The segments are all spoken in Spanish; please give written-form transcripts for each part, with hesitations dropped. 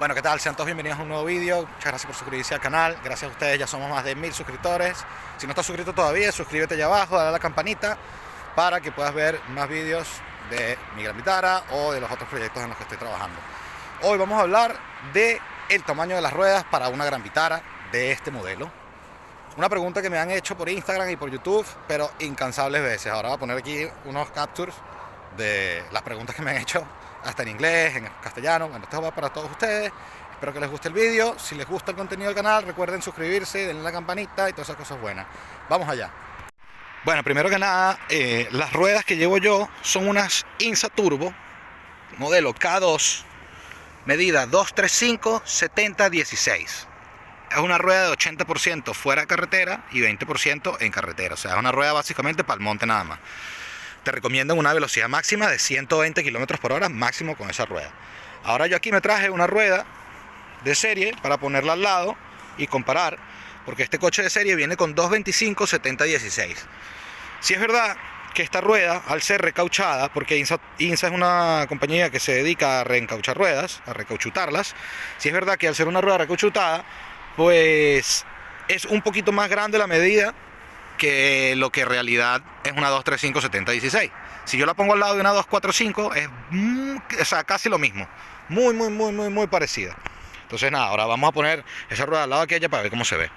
Bueno, ¿qué tal? Sean todos bienvenidos a un nuevo vídeo. Muchas gracias por suscribirse al canal. Gracias a ustedes ya somos más de 1000 suscriptores. Si no estás suscrito todavía, suscríbete allá abajo, dale a la campanita para que puedas ver más vídeos de mi Gran Vitara o de los otros proyectos en los que estoy trabajando. Hoy vamos a hablar de el tamaño de las ruedas para una Gran Vitara de este modelo. Una pregunta que me han hecho por Instagram y por YouTube, pero incansables veces. Ahora voy a poner aquí unos captures de las preguntas que me han hecho, hasta en inglés, en castellano. Bueno, esto va para todos ustedes. Espero que les guste el vídeo. Si les gusta el contenido del canal, recuerden suscribirse, denle a la campanita y todas esas cosas buenas. Vamos allá. Bueno, primero que nada, las ruedas que llevo yo son unas INSA Turbo, modelo K2, medida 235/70/16. Es una rueda de 80% fuera de carretera y 20% en carretera. O sea, es una rueda básicamente para el monte nada más. Te recomiendan una velocidad máxima de 120 km/h máximo con esa rueda. Ahora yo aquí me traje una rueda de serie para ponerla al lado y comparar, porque este coche de serie viene con 225/70/16. Si es verdad que esta rueda, al ser recauchada, porque INSA es una compañía que se dedica a reencauchar ruedas, a recauchutarlas, si es verdad que al ser una rueda recauchutada, pues es un poquito más grande la medida que lo que en realidad es una 235/70/16. Si yo la pongo al lado de una 245 es casi lo mismo, muy parecida. Entonces nada, ahora vamos a poner esa rueda al lado de aquella para ver cómo se ve.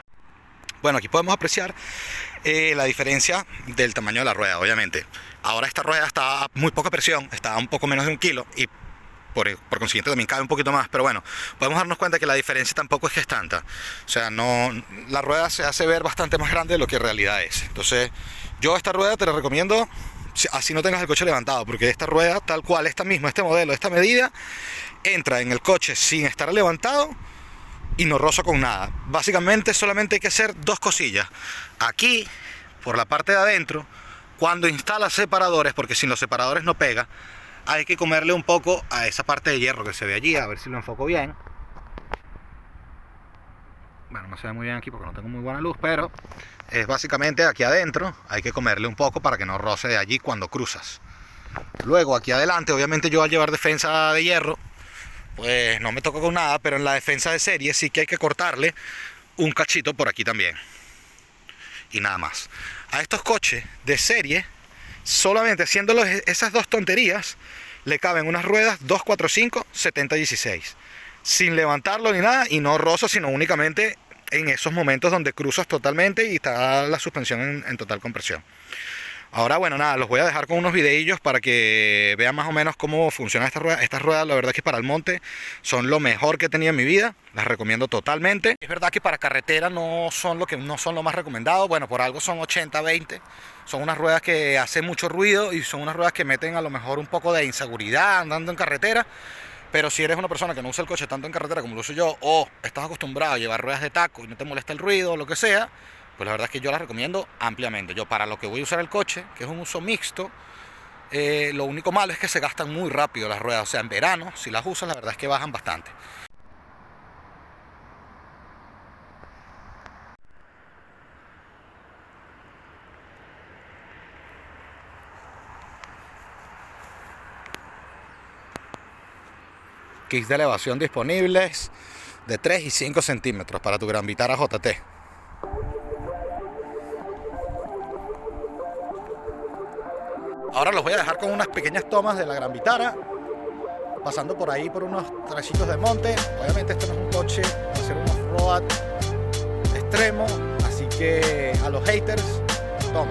Bueno, aquí podemos apreciar la diferencia del tamaño de la rueda, obviamente. Ahora esta rueda está a muy poca presión, está a un poco menos de 1 kilo y por consiguiente también cabe un poquito más, pero bueno, podemos darnos cuenta que la diferencia tampoco es que es tanta. O sea, no, la rueda se hace ver bastante más grande de lo que en realidad es. Entonces, yo esta rueda te la recomiendo así no tengas el coche levantado, porque esta rueda, tal cual, esta misma, este modelo, esta medida, entra en el coche sin estar levantado y no roza con nada. Básicamente solamente hay que hacer dos cosillas. Aquí, por la parte de adentro, cuando instalas separadores, porque sin los separadores no pega, hay que comerle un poco a esa parte de hierro que se ve allí, a ver si lo enfoco bien. Bueno, no se ve muy bien aquí porque no tengo muy buena luz, pero es básicamente aquí adentro, hay que comerle un poco para que no roce de allí cuando cruzas. Luego aquí adelante, obviamente yo al llevar defensa de hierro, pues no me toco con nada, pero en la defensa de serie sí que hay que cortarle un cachito por aquí también. Y nada más. A estos coches de serie, solamente haciendo esas dos tonterías, le caben unas ruedas 245/70/16. Sin levantarlo ni nada, y no roza, sino únicamente en esos momentos donde cruzas totalmente y está la suspensión en total compresión. Ahora, bueno, nada, los voy a dejar con unos videillos para que vean más o menos cómo funciona esta rueda. Estas ruedas, la verdad es que para el monte son lo mejor que he tenido en mi vida. Las recomiendo totalmente. Es verdad que para carretera no son lo más recomendado. Bueno, por algo son 80/20. Son unas ruedas que hacen mucho ruido y son unas ruedas que meten a lo mejor un poco de inseguridad andando en carretera. Pero si eres una persona que no usa el coche tanto en carretera como lo uso yo, o estás acostumbrado a llevar ruedas de taco y no te molesta el ruido o lo que sea, pues la verdad es que yo las recomiendo ampliamente. Yo para lo que voy a usar el coche, que es un uso mixto, lo único malo es que se gastan muy rápido las ruedas. O sea, en verano, si las usas, la verdad es que bajan bastante. Kits de elevación disponibles de 3 y 5 centímetros para tu Gran Vitara JT. Ahora los voy a dejar con unas pequeñas tomas de la Gran Vitara, pasando por ahí por unos trechitos de monte. Obviamente esto no es un coche, va a ser un off-road extremo, así que a los haters, toma.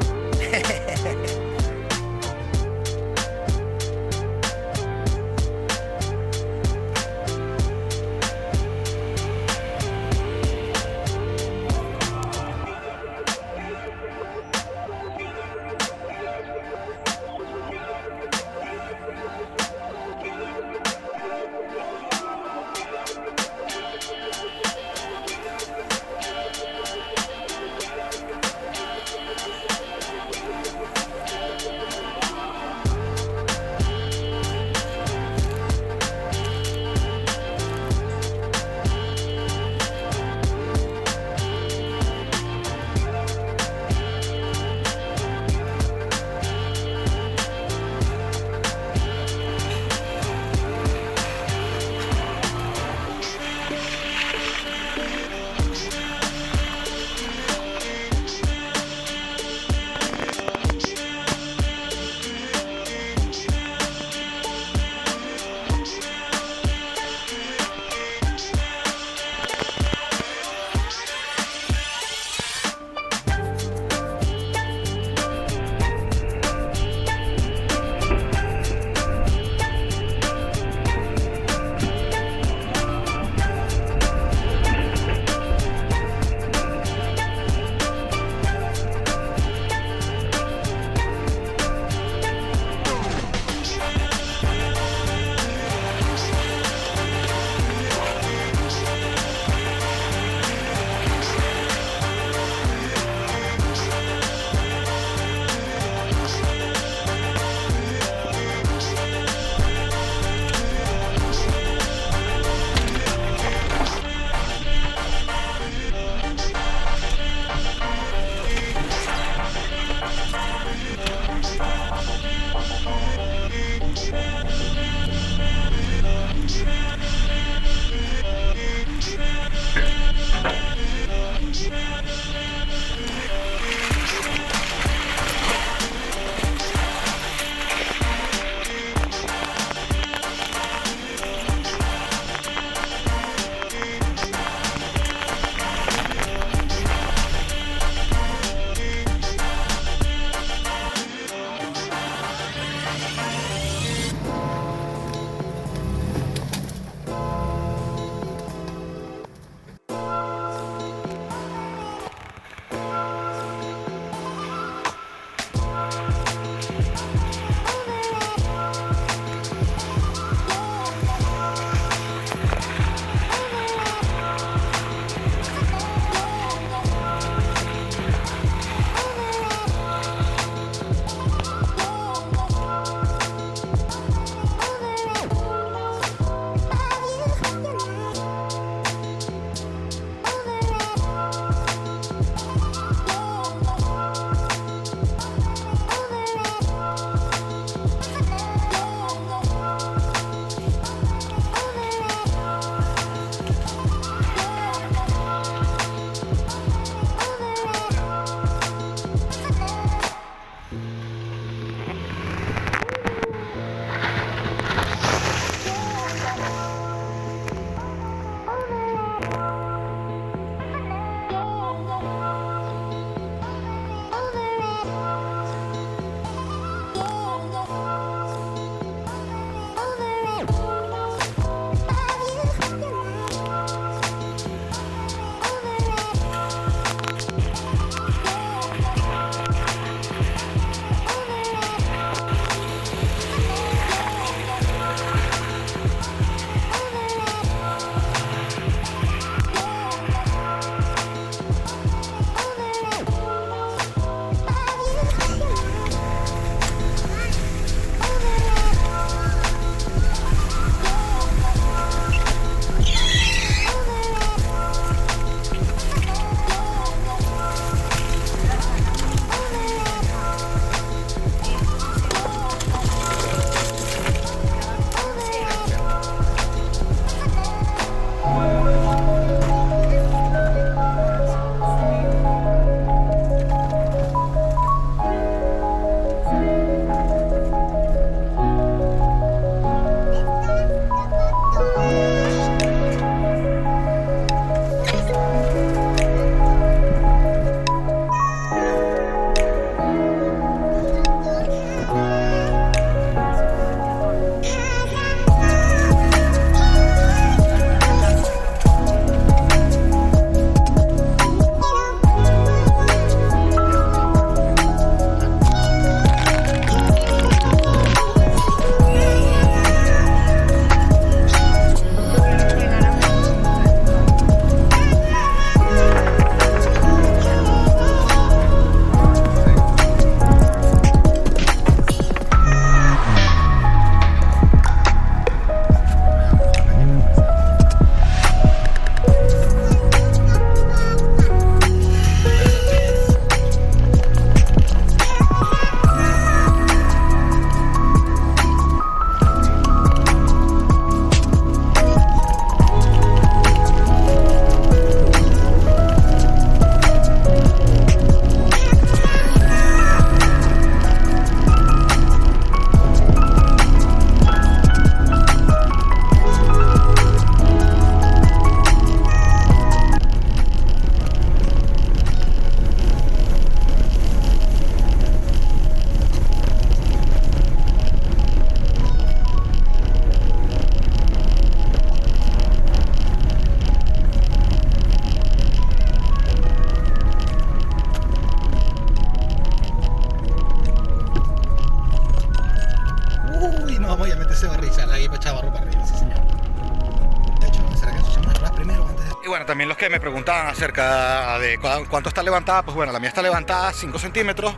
Y bueno, también los que me preguntaban acerca de cuánto está levantada, pues bueno, la mía está levantada 5 centímetros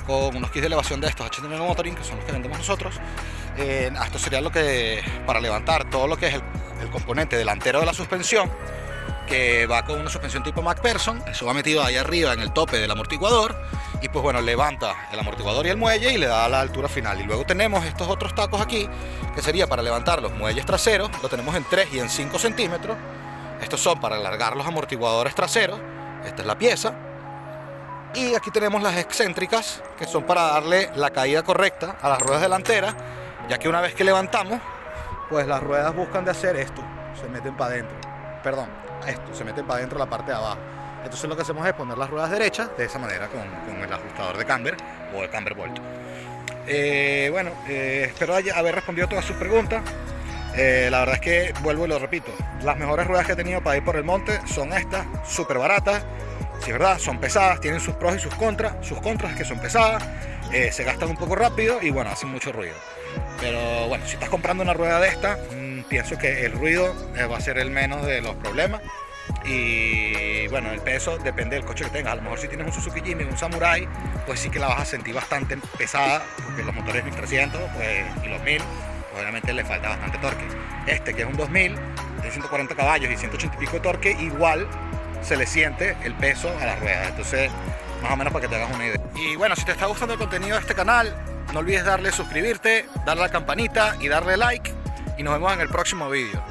con unos kits de elevación de estos H&M Motoring, que son los que vendemos nosotros. Esto sería lo que, para levantar todo lo que es el componente delantero de la suspensión, que va con una suspensión tipo MacPherson. Eso va metido ahí arriba en el tope del amortiguador y pues bueno, levanta el amortiguador y el muelle y le da la altura final. Y luego tenemos estos otros tacos aquí, que sería para levantar los muelles traseros. Lo tenemos en 3 y en 5 centímetros. Estos son para alargar los amortiguadores traseros. Esta es la pieza. Y aquí tenemos las excéntricas, que son para darle la caída correcta a las ruedas delanteras, ya que una vez que levantamos, pues las ruedas buscan de hacer esto, se meten para adentro. Perdón, esto, se meten para adentro la parte de abajo. Entonces lo que hacemos es poner las ruedas derechas de esa manera con el ajustador de camber o el camber bolt. Bueno, espero haber respondido todas sus preguntas. La verdad es que, vuelvo y lo repito, las mejores ruedas que he tenido para ir por el monte son estas, súper baratas. Sí, verdad, son pesadas, tienen sus pros y sus contras. Sus contras es que son pesadas, se gastan un poco rápido y bueno, hacen mucho ruido. Pero bueno, si estás comprando una rueda de esta, pienso que el ruido va a ser el menos de los problemas. Y bueno, el peso depende del coche que tengas. A lo mejor si tienes un Suzuki Jimny, un Samurai, pues sí que la vas a sentir bastante pesada, porque los motores 1300 pues, y los 1000, pues obviamente le falta bastante torque. Este que es un 2000, de 140 caballos y 180 y pico de torque, igual se le siente el peso a las ruedas. Entonces, más o menos para que te hagas una idea. Y bueno, si te está gustando el contenido de este canal, no olvides darle suscribirte, darle a la campanita y darle like. Y nos vemos en el próximo vídeo.